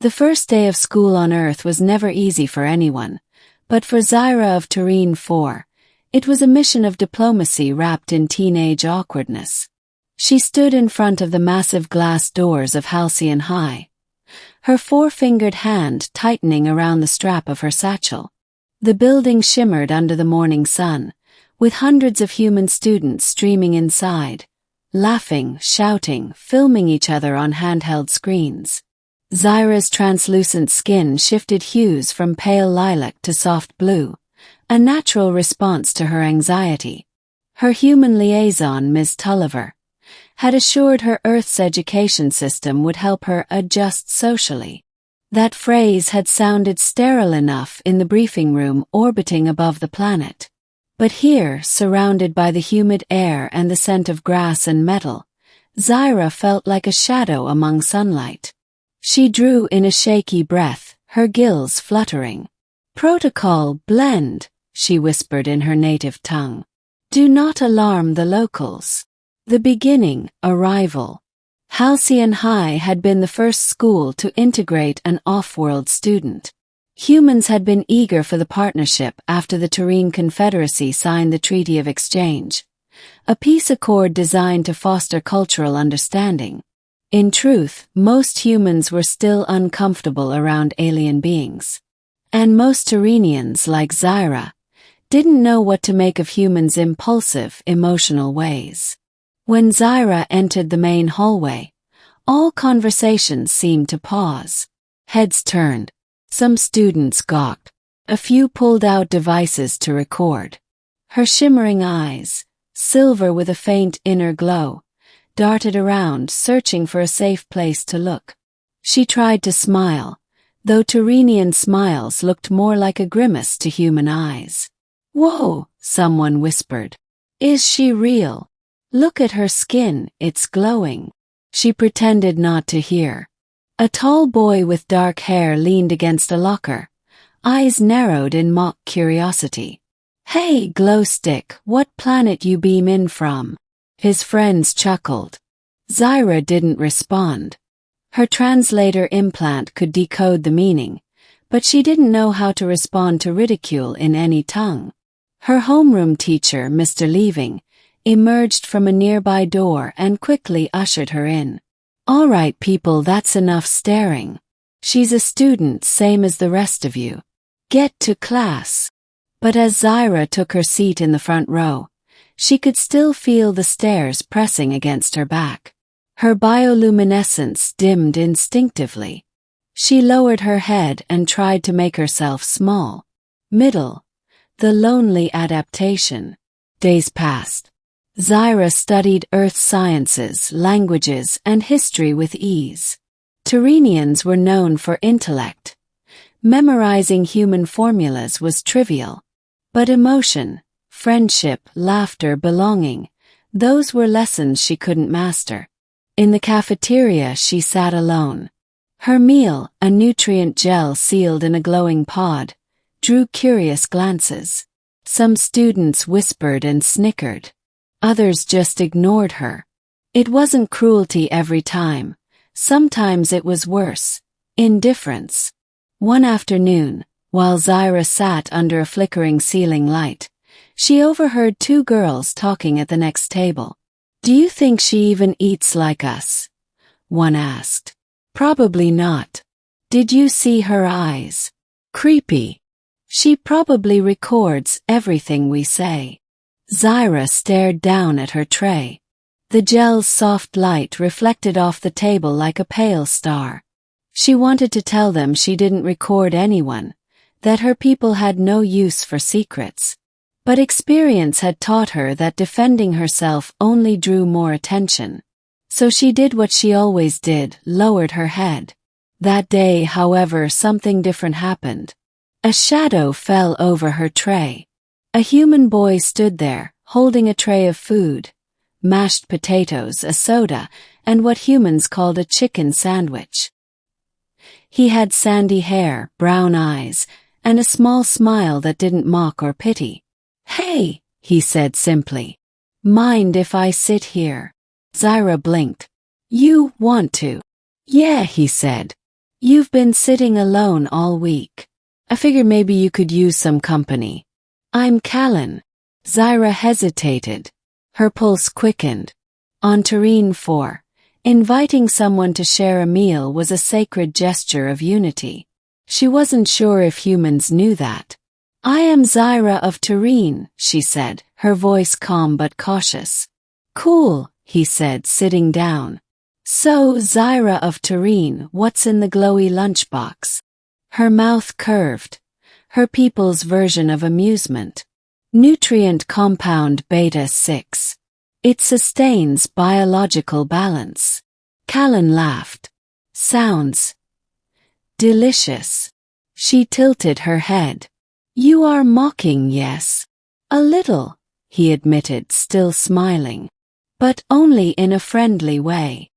The first day of school on Earth was never easy for anyone, but for Zyra of Turin 4, it was a mission of diplomacy wrapped in teenage awkwardness. She stood in front of the massive glass doors of Halcyon High, her four-fingered hand tightening around the strap of her satchel. The building shimmered under the morning sun, with hundreds of human students streaming inside, laughing, shouting, filming each other on handheld screens. Zyra's translucent skin shifted hues from pale lilac to soft blue, a natural response to her anxiety. Her human liaison, Ms. Tulliver, had assured her Earth's education system would help her adjust socially. That phrase had sounded sterile enough in the briefing room orbiting above the planet. But here, surrounded by the humid air and the scent of grass and metal, Zyra felt like a shadow among sunlight. She drew in a shaky breath, her gills fluttering. "Protocol, blend," she whispered in her native tongue. "Do not alarm the locals." The beginning, arrival. Halcyon High had been the first school to integrate an off-world student. Humans had been eager for the partnership after the Turin Confederacy signed the Treaty of Exchange, a peace accord designed to foster cultural understanding. In truth, most humans were still uncomfortable around alien beings. And most Turinians, like Zyra, didn't know what to make of humans' impulsive, emotional ways. When Zyra entered the main hallway, all conversations seemed to pause. Heads turned. Some students gawked. A few pulled out devices to record. Her shimmering eyes, silver with a faint inner glow, darted around, searching for a safe place to look. She tried to smile, though Turinian smiles looked more like a grimace to human eyes. "Whoa," someone whispered. "Is she real? Look at her skin, it's glowing." She pretended not to hear. A tall boy with dark hair leaned against a locker, eyes narrowed in mock curiosity. "Hey, glow stick, what planet you beam in from?" His friends chuckled. Zyra didn't respond. Her translator implant could decode the meaning, but she didn't know how to respond to ridicule in any tongue. Her homeroom teacher, Mr. Leaving, emerged from a nearby door and quickly ushered her in. "All right, people, that's enough staring. She's a student, same as the rest of you. Get to class." But as Zyra took her seat in the front row, she could still feel the stares pressing against her back. Her bioluminescence dimmed instinctively. She lowered her head and tried to make herself small. Middle. The lonely adaptation. Days passed. Zyra studied earth sciences, languages, and history with ease. Turinians were known for intellect. Memorizing human formulas was trivial. But emotion, friendship, laughter, belonging, those were lessons she couldn't master. In the cafeteria she sat alone. Her meal, a nutrient gel sealed in a glowing pod, drew curious glances. Some students whispered and snickered. Others just ignored her. It wasn't cruelty every time. Sometimes it was worse. Indifference. One afternoon, while Zyra sat under a flickering ceiling light, she overheard two girls talking at the next table. "Do you think she even eats like us?" one asked. "Probably not. Did you see her eyes? Creepy. She probably records everything we say." Zyra stared down at her tray. The gel's soft light reflected off the table like a pale star. She wanted to tell them she didn't record anyone, that her people had no use for secrets. But experience had taught her that defending herself only drew more attention. So she did what she always did, lowered her head. That day, however, something different happened. A shadow fell over her tray. A human boy stood there, holding a tray of food, mashed potatoes, a soda, and what humans called a chicken sandwich. He had sandy hair, brown eyes, and a small smile that didn't mock or pity. "Hey," he said simply. "Mind if I sit here?" Zyra blinked. "You want to?" "Yeah," he said. You've been sitting alone all week. I figured maybe you could use some company. I'm Callan. Zyra hesitated. Her pulse quickened. On Terrene 4, inviting someone to share a meal was a sacred gesture of unity. She wasn't sure if humans knew that. I am Zyra of Terrene, she said, her voice calm but cautious. Cool, he said, sitting down. So, Zyra of Terrene, what's in the glowy lunchbox? Her mouth curved. Her people's version of amusement. Nutrient compound beta-6. It sustains biological balance. Callan laughed. Sounds delicious. She tilted her head. You are mocking, yes? A little, he admitted, still smiling. But only in a friendly way.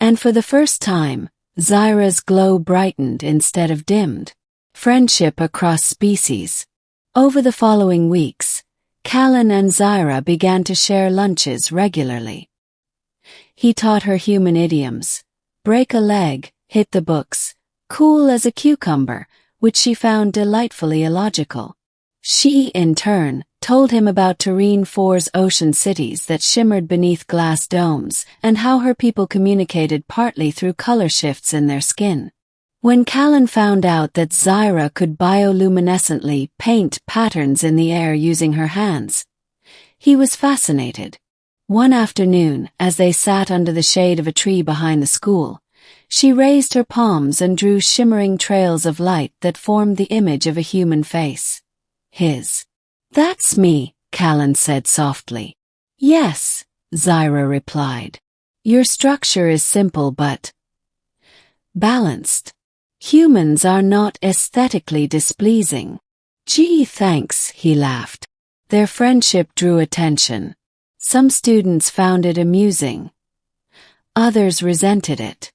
And for the first time, Zyra's glow brightened instead of dimmed. Friendship across species. Over the following weeks, Callan and Zyra began to share lunches regularly. He taught her human idioms. Break a leg, hit the books, cool as a cucumber, which she found delightfully illogical. She, in turn, told him about Terrene 4's ocean cities that shimmered beneath glass domes and how her people communicated partly through color shifts in their skin. When Callan found out that Zyra could bioluminescently paint patterns in the air using her hands, he was fascinated. One afternoon, as they sat under the shade of a tree behind the school, she raised her palms and drew shimmering trails of light that formed the image of a human face. His. That's me, Callan said softly. Yes, Zyra replied. Your structure is simple but balanced. Humans are not aesthetically displeasing. Gee, thanks, he laughed. Their friendship drew attention. Some students found it amusing. Others resented it.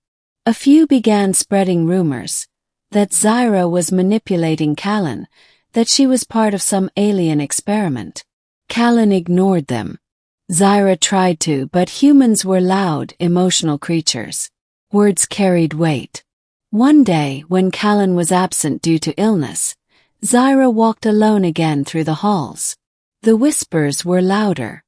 A few began spreading rumors that Zyra was manipulating Callan, that she was part of some alien experiment. Callan ignored them. Zyra tried to, but humans were loud, emotional creatures. Words carried weight. One day, when Callan was absent due to illness, Zyra walked alone again through the halls. The whispers were louder.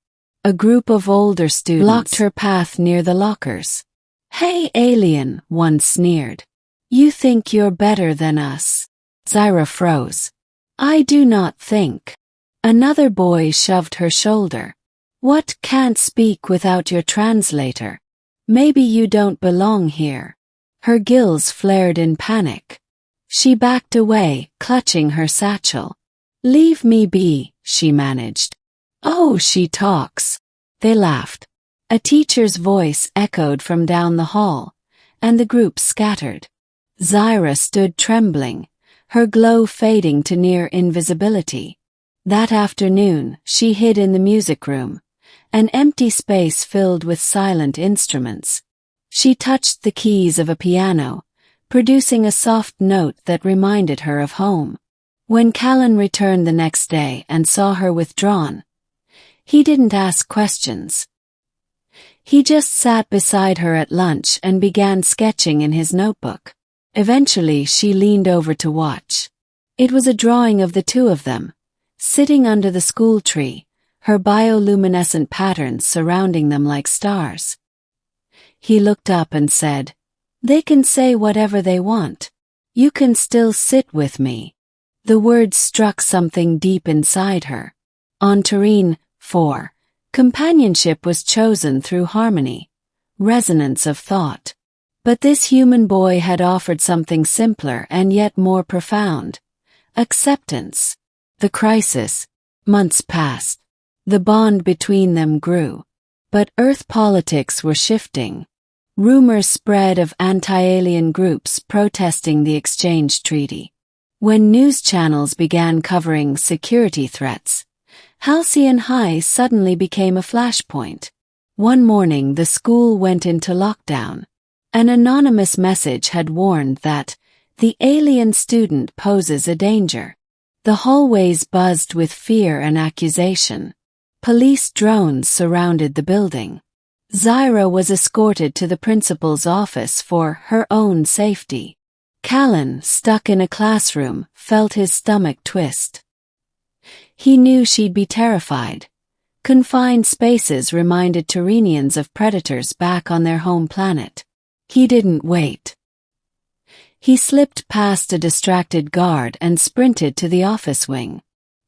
A group of older students blocked her path near the lockers. Hey, alien, one sneered. You think you're better than us? Zyra froze. I do not think. Another boy shoved her shoulder. What, can't speak without your translator? Maybe you don't belong here. Her gills flared in panic. She backed away, clutching her satchel. Leave me be, she managed. Oh, she talks. They laughed. A teacher's voice echoed from down the hall, and the group scattered. Zyra stood trembling, her glow fading to near invisibility. That afternoon, she hid in the music room, an empty space filled with silent instruments. She touched the keys of a piano, producing a soft note that reminded her of home. When Callan returned the next day and saw her withdrawn, he didn't ask questions. He just sat beside her at lunch and began sketching in his notebook. Eventually, she leaned over to watch. It was a drawing of the two of them, sitting under the school tree, her bioluminescent patterns surrounding them like stars. He looked up and said, They can say whatever they want. You can still sit with me. The words struck something deep inside her. On Terrene 4, companionship was chosen through harmony, resonance of thought. But this human boy had offered something simpler and yet more profound. Acceptance. The crisis. Months passed. The bond between them grew. But Earth politics were shifting. Rumors spread of anti-alien groups protesting the exchange treaty. When news channels began covering security threats, Halcyon High suddenly became a flashpoint. One morning the school went into lockdown. An anonymous message had warned that the alien student poses a danger. The hallways buzzed with fear and accusation. Police drones surrounded the building. Zyra was escorted to the principal's office for her own safety. Callan, stuck in a classroom, felt his stomach twist. He knew she'd be terrified. Confined spaces reminded Tyrrhenians of predators back on their home planet. He didn't wait. He slipped past a distracted guard and sprinted to the office wing.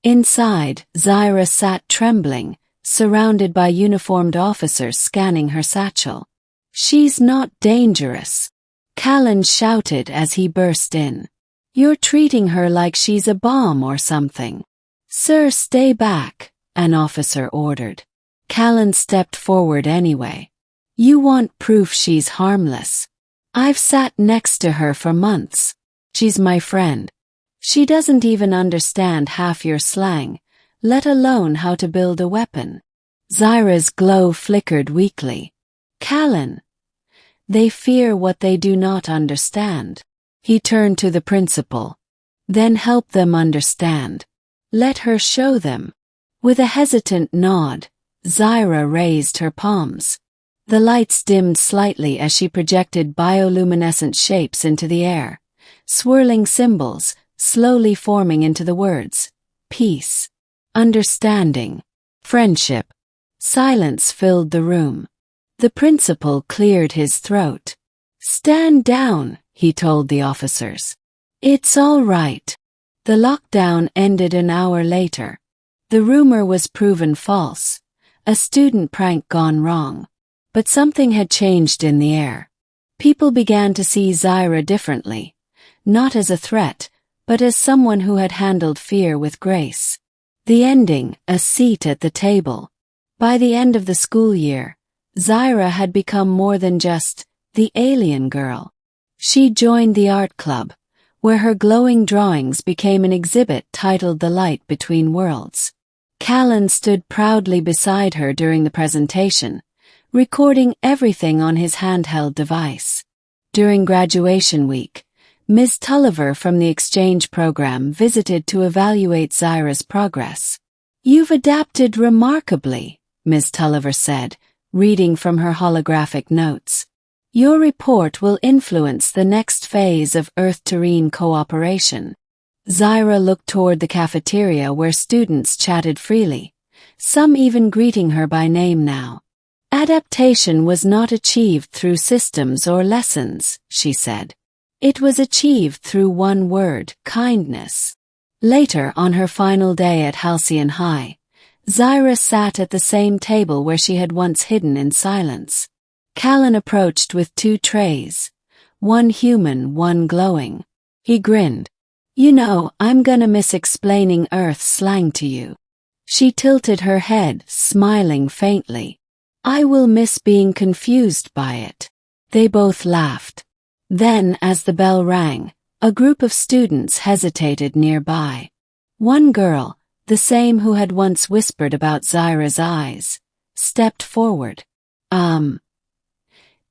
Inside, Zyra sat trembling, surrounded by uniformed officers scanning her satchel. "She's not dangerous," Callan shouted as he burst in. "You're treating her like she's a bomb or something." "Sir, stay back," an officer ordered. Callan stepped forward anyway. "You want proof she's harmless. I've sat next to her for months. She's my friend. She doesn't even understand half your slang, let alone how to build a weapon." Zyra's glow flickered weakly. "Callan, they fear what they do not understand." He turned to the principal. "Then help them understand. Let her show them." With a hesitant nod, Zyra raised her palms. The lights dimmed slightly as she projected bioluminescent shapes into the air, swirling symbols, slowly forming into the words: peace, understanding, friendship. Silence filled the room. The principal cleared his throat. "Stand down," he told the officers. "It's all right." The lockdown ended an hour later. The rumor was proven false, a student prank gone wrong. But something had changed in the air. People began to see Zyra differently, not as a threat, but as someone who had handled fear with grace. The ending, a seat at the table. By the end of the school year, Zyra had become more than just the alien girl. She joined the art club, where her glowing drawings became an exhibit titled The Light Between Worlds. Callan stood proudly beside her during the presentation, recording everything on his handheld device. During graduation week, Ms. Tulliver from the exchange program visited to evaluate Zyra's progress. "You've adapted remarkably," Ms. Tulliver said, reading from her holographic notes. "Your report will influence the next phase of Earth-Terrene cooperation." Zyra looked toward the cafeteria where students chatted freely, some even greeting her by name now. "Adaptation was not achieved through systems or lessons," she said. "It was achieved through one word: kindness." Later, on her final day at Halcyon High, Zyra sat at the same table where she had once hidden in silence. Callan approached with 2 trays, one human, one glowing. He grinned. "You know, I'm gonna miss explaining Earth slang to you." She tilted her head, smiling faintly. "I will miss being confused by it." They both laughed. Then, as the bell rang, a group of students hesitated nearby. One girl, the same who had once whispered about Zyra's eyes, stepped forward.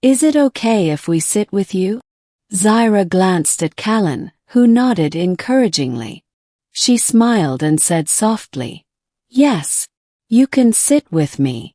Is it okay if we sit with you?" Zyra glanced at Callan, who nodded encouragingly. She smiled and said softly, "Yes, you can sit with me."